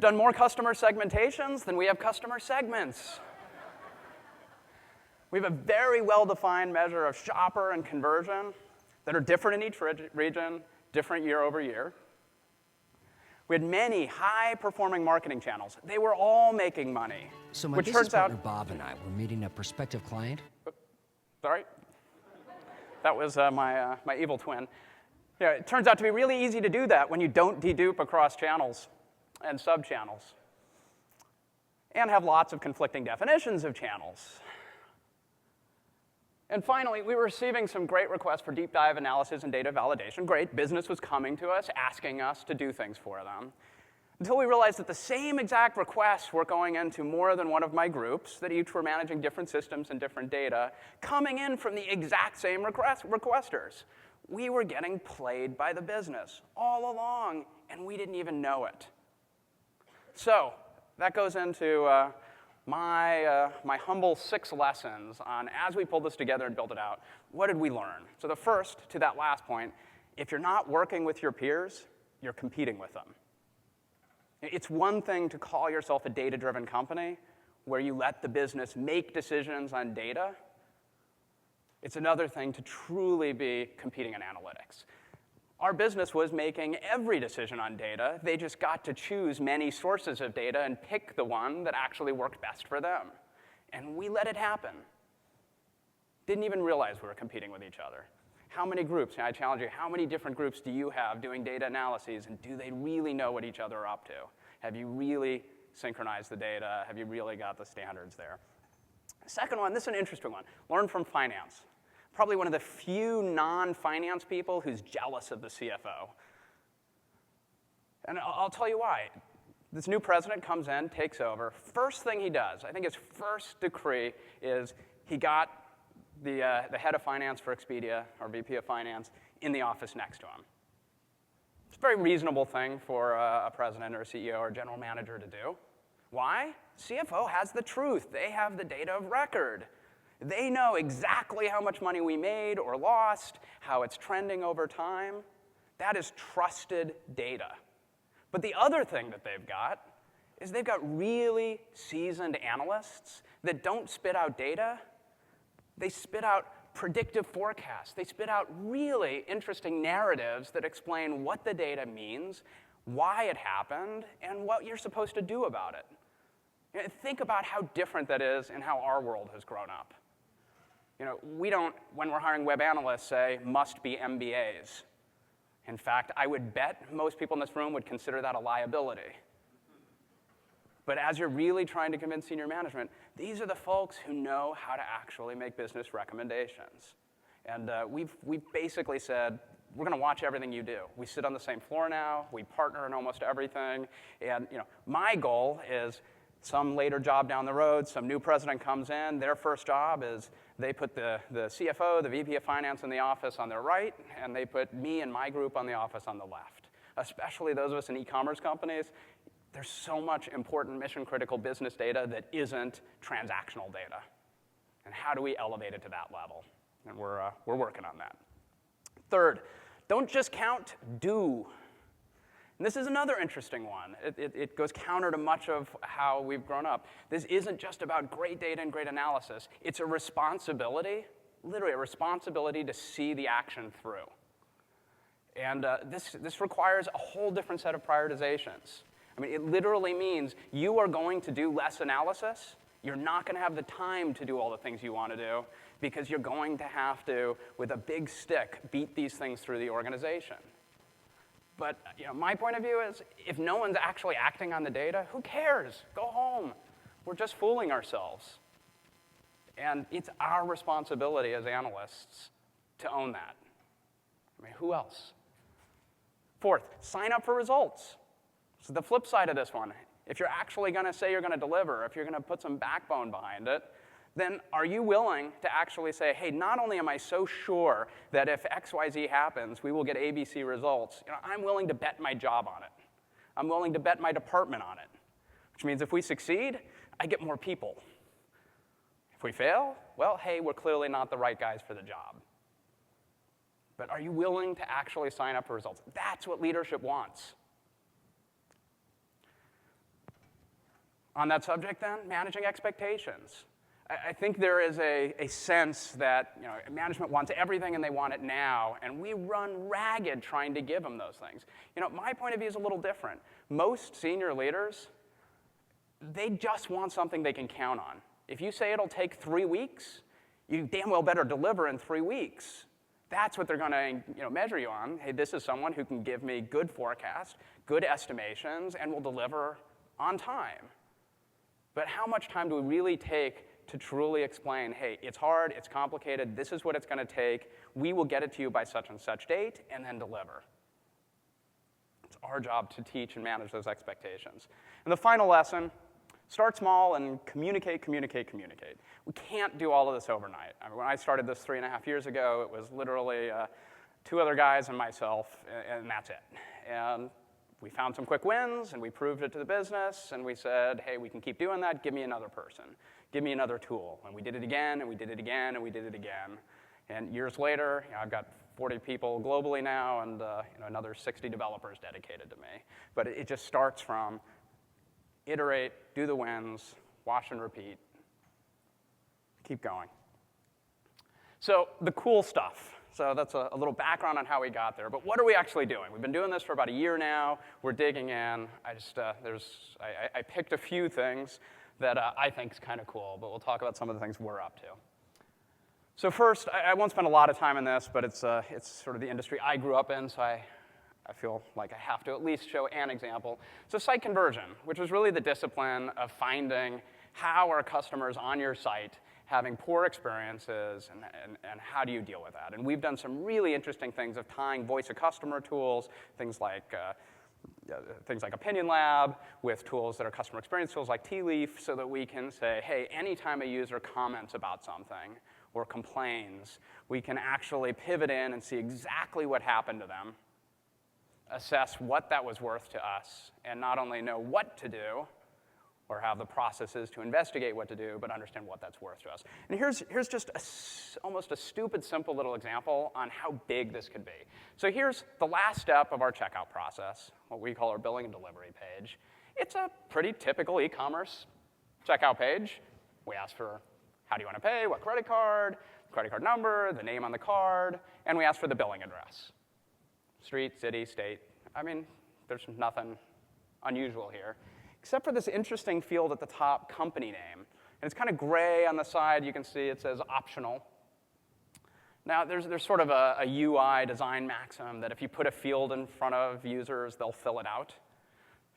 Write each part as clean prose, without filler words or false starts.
done more customer segmentations than we have customer segments. We have a very well-defined measure of shopper and conversion that are different in each region, different year over year. We had many high-performing marketing channels. They were all making money. So my business partner Bob and I were meeting a prospective client. Sorry? That was my evil twin. Yeah, it turns out to be really easy to do that when you don't dedupe across channels and sub-channels and have lots of conflicting definitions of channels. And finally, we were receiving some great requests for deep dive analysis and data validation. Great, business was coming to us, asking us to do things for them. Until we realized that the same exact requests were going into more than one of my groups, that each were managing different systems and different data, coming in from the exact same requesters. We were getting played by the business all along, and we didn't even know it. So that goes into my humble 6 lessons on, as we pulled this together and built it out, what did we learn? So the first, to that last point, if you're not working with your peers, you're competing with them. It's one thing to call yourself a data-driven company where you let the business make decisions on data. It's another thing to truly be competing in analytics. Our business was making every decision on data. They just got to choose many sources of data and pick the one that actually worked best for them. And we let it happen. Didn't even realize we were competing with each other. How many groups, and I challenge you, how many different groups do you have doing data analyses, and do they really know what each other are up to? Have you really synchronized the data? Have you really got the standards there? Second one, this is an interesting one. Learn from finance. Probably one of the few non-finance people who's jealous of the CFO. And I'll tell you why. This new president comes in, takes over. First thing he does, I think his first decree is he got the head of finance for Expedia, or VP of finance, in the office next to him. It's a very reasonable thing for a president or a CEO or a general manager to do. Why? CFO has the truth. They have the data of record. They know exactly how much money we made or lost, how it's trending over time. That is trusted data. But the other thing that they've got is they've got really seasoned analysts that don't spit out data. They spit out predictive forecasts. They spit out really interesting narratives that explain what the data means, why it happened, and what you're supposed to do about it. Think about how different that is and how our world has grown up. We don't, when we're hiring web analysts, say, must be MBAs. In fact, I would bet most people in this room would consider that a liability. But as you're really trying to convince senior management, these are the folks who know how to actually make business recommendations. And we've basically said, we're going to watch everything you do. We sit on the same floor now. We partner in almost everything. And my goal is some later job down the road, some new president comes in, their first job is they put the CFO, the VP of finance in the office on their right, and they put me and my group on the office on the left. Especially those of us in e-commerce companies, there's so much important mission-critical business data that isn't transactional data. And how do we elevate it to that level? And we're working on that. Third, don't just count, do. And this is another interesting one. It goes counter to much of how we've grown up. This isn't just about great data and great analysis. It's a responsibility, literally a responsibility to see the action through. And this requires a whole different set of prioritizations. I mean, it literally means you are going to do less analysis. You're not going to have the time to do all the things you want to do because you're going to have to, with a big stick, beat these things through the organization. But my point of view is, if no one's actually acting on the data, who cares? Go home. We're just fooling ourselves. And it's our responsibility as analysts to own that. I mean, who else? Fourth, sign up for results. So the flip side of this one, if you're actually going to say you're going to deliver, if you're going to put some backbone behind it, then are you willing to actually say, hey, not only am I so sure that if XYZ happens, we will get ABC results, I'm willing to bet my job on it. I'm willing to bet my department on it, which means if we succeed, I get more people. If we fail, well, hey, we're clearly not the right guys for the job. But are you willing to actually sign up for results? That's what leadership wants. On that subject then, managing expectations. I think there is a sense that management wants everything and they want it now, and we run ragged trying to give them those things. My point of view is a little different. Most senior leaders, they just want something they can count on. If you say it'll take 3 weeks, you damn well better deliver in 3 weeks. That's what they're going to measure you on. Hey, this is someone who can give me good forecast, good estimations, and will deliver on time. But how much time do we really take to truly explain, hey, it's hard, it's complicated, this is what it's going to take, we will get it to you by such and such date, and then deliver. It's our job to teach and manage those expectations. And the final lesson, start small and communicate, communicate, communicate. We can't do all of this overnight. I mean, when I started this 3.5 years ago, it was literally 2 other guys and myself, and that's it. And we found some quick wins, and we proved it to the business, and we said, hey, we can keep doing that, give me another person. Give me another tool. And we did it again, and we did it again, and we did it again. And years later, I've got 40 people globally now, and another 60 developers dedicated to me. But it just starts from iterate, do the wins, wash and repeat, keep going. So the cool stuff. So that's a little background on how we got there. But what are we actually doing? We've been doing this for about a year now. We're digging in. I picked a few things that I think is kind of cool, but we'll talk about some of the things we're up to. So first, I won't spend a lot of time on this, but it's sort of the industry I grew up in, so I feel like I have to at least show an example. So site conversion, which is really the discipline of finding how are customers on your site having poor experiences, and how do you deal with that? And we've done some really interesting things of tying voice of customer tools, things like Opinion Lab, with tools that are customer experience tools like Tealeaf, so that we can say, hey, anytime a user comments about something or complains, we can actually pivot in and see exactly what happened to them, assess what that was worth to us, and not only know what to do, or have the processes to investigate what to do, but understand what that's worth to us. And here's just almost a stupid, simple little example on how big this could be. So here's the last step of our checkout process, what we call our billing and delivery page. It's a pretty typical e-commerce checkout page. We ask for how do you want to pay, what credit card number, the name on the card, and we ask for the billing address. Street, city, state. I mean, there's nothing unusual here, except for this interesting field at the top, company name. And it's kind of gray on the side. You can see it says optional. Now, there's sort of a UI design maxim that if you put a field in front of users, they'll fill it out.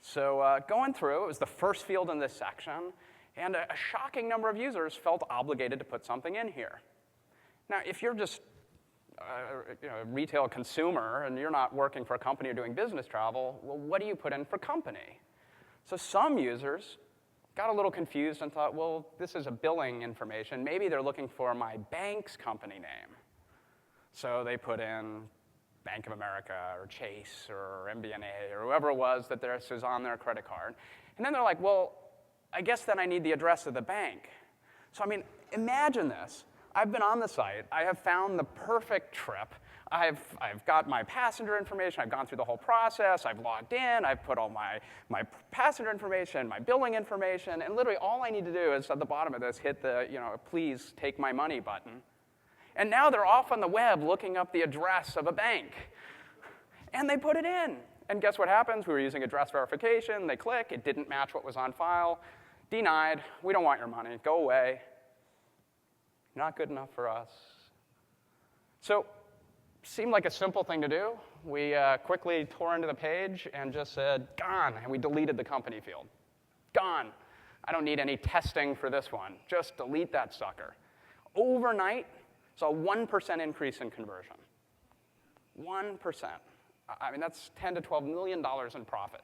So going through, it was the first field in this section, and a shocking number of users felt obligated to put something in here. Now, if you're just a retail consumer and you're not working for a company or doing business travel, well, what do you put in for company? So some users got a little confused and thought, well, this is a billing information. Maybe they're looking for my bank's company name. So they put in Bank of America or Chase or MBNA or whoever it was that this is on their credit card. And then they're like, well, I guess then I need the address of the bank. So I mean, imagine this. I've been on the site. I have found the perfect trip. I've got my passenger information. I've gone through the whole process. I've logged in. I've put all my passenger information, my billing information, and literally all I need to do is at the bottom of this hit the please take my money button. And now they're off on the web looking up the address of a bank. And they put it in. And guess what happens? We were using address verification. They click. It didn't match what was on file. Denied. We don't want your money. Go away. Not good enough for us. So seemed like a simple thing to do. We quickly tore into the page and just said, gone, and we deleted the company field. Gone. I don't need any testing for this one. Just delete that sucker. Overnight, saw a 1% increase in conversion. 1%. I mean, that's $10 to $12 million in profit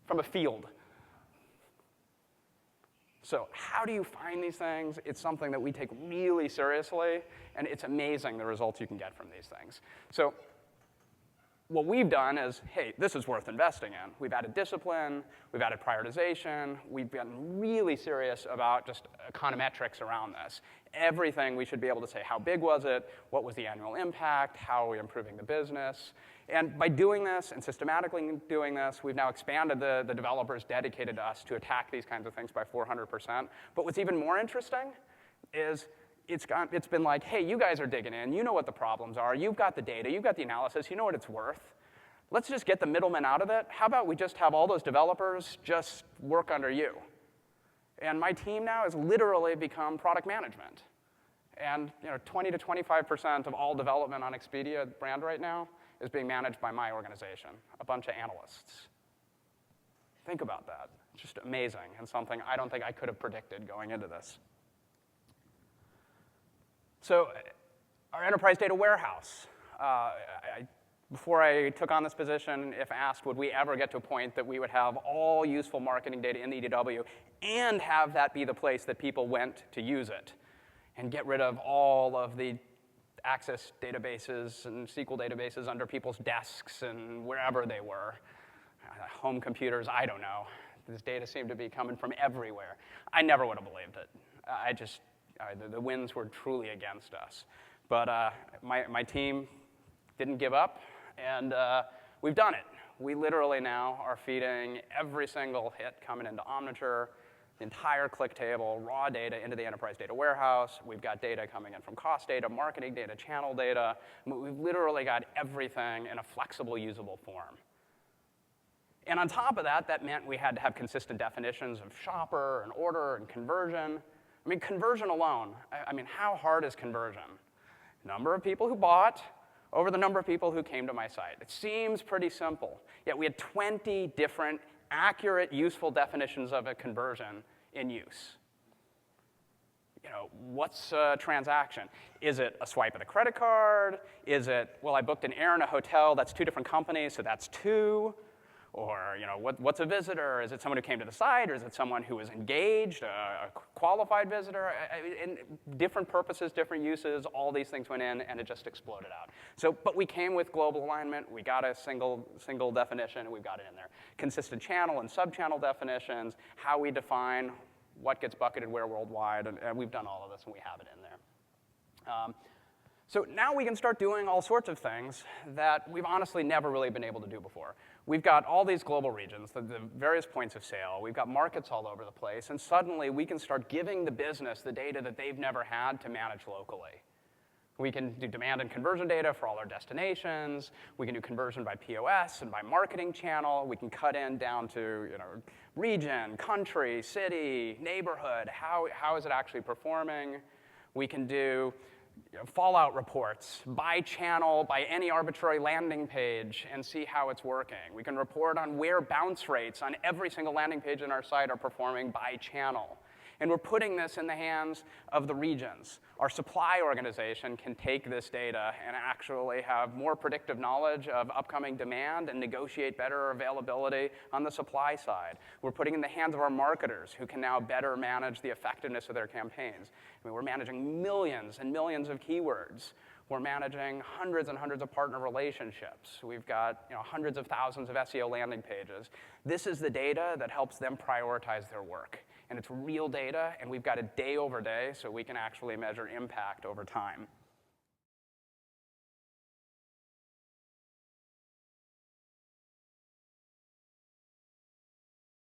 from a field. So how do you find these things? It's something that we take really seriously, and it's amazing the results you can get from these things. So what we've done is, hey, this is worth investing in. We've added discipline, we've added prioritization, we've gotten really serious about just econometrics around this. Everything we should be able to say, how big was it, what was the annual impact, how are we improving the business? And by doing this and systematically doing this, we've now expanded the developers dedicated to us to attack these kinds of things by 400%. But what's even more interesting is it's been like, hey, you guys are digging in. You know what the problems are. You've got the data. You've got the analysis. You know what it's worth. Let's just get the middlemen out of it. How about we just have all those developers just work under you? And my team now has literally become product management. And 20 to 25% of all development on Expedia brand right now is being managed by my organization, a bunch of analysts. Think about that. It's just amazing and something I don't think I could have predicted going into this. So our enterprise data warehouse, before I took on this position, if asked, would we ever get to a point that we would have all useful marketing data in the EDW and have that be the place that people went to use it and get rid of all of the Access databases and SQL databases under people's desks and wherever they were, home computers, I don't know. This data seemed to be coming from everywhere. I never would have believed it. The winds were truly against us. But my team didn't give up, and we've done it. We literally now are feeding every single hit coming into Omniture, the entire click table, raw data into the enterprise data warehouse. We've got data coming in from cost data, marketing data, channel data. We've literally got everything in a flexible, usable form. And on top of that, that meant we had to have consistent definitions of shopper and order and conversion. I mean, conversion alone, how hard is conversion? Number of people who bought over the number of people who came to my site. It seems pretty simple. Yet we had 20 different accurate, useful definitions of a conversion in use. What's a transaction? Is it a swipe of the credit card? Is it, well, I booked an air in a hotel, that's 2 different companies, so that's 2. Or, what's a visitor? Is it someone who came to the site, or is it someone who was engaged, a qualified visitor? In different purposes, different uses, all these things went in, and it just exploded out. So, but we came with global alignment. We got a single definition, and we've got it in there. Consistent channel and sub-channel definitions, how we define what gets bucketed where worldwide, and we've done all of this, and we have it in there. So now we can start doing all sorts of things that we've honestly never really been able to do before. We've got all these global regions, the various points of sale. We've got markets all over the place. And suddenly, we can start giving the business the data that they've never had to manage locally. We can do demand and conversion data for all our destinations. We can do conversion by POS and by marketing channel. We can cut in down to region, country, city, neighborhood. How is it actually performing? We can do fallout reports by channel, by any arbitrary landing page, and see how it's working. We can report on where bounce rates on every single landing page in our site are performing by channel. And we're putting this in the hands of the regions. Our supply organization can take this data and actually have more predictive knowledge of upcoming demand and negotiate better availability on the supply side. We're putting it in the hands of our marketers, who can now better manage the effectiveness of their campaigns. We're managing millions and millions of keywords. We're managing hundreds and hundreds of partner relationships. We've got hundreds of thousands of SEO landing pages. This is the data that helps them prioritize their work. And it's real data, and we've got it day over day, so we can actually measure impact over time.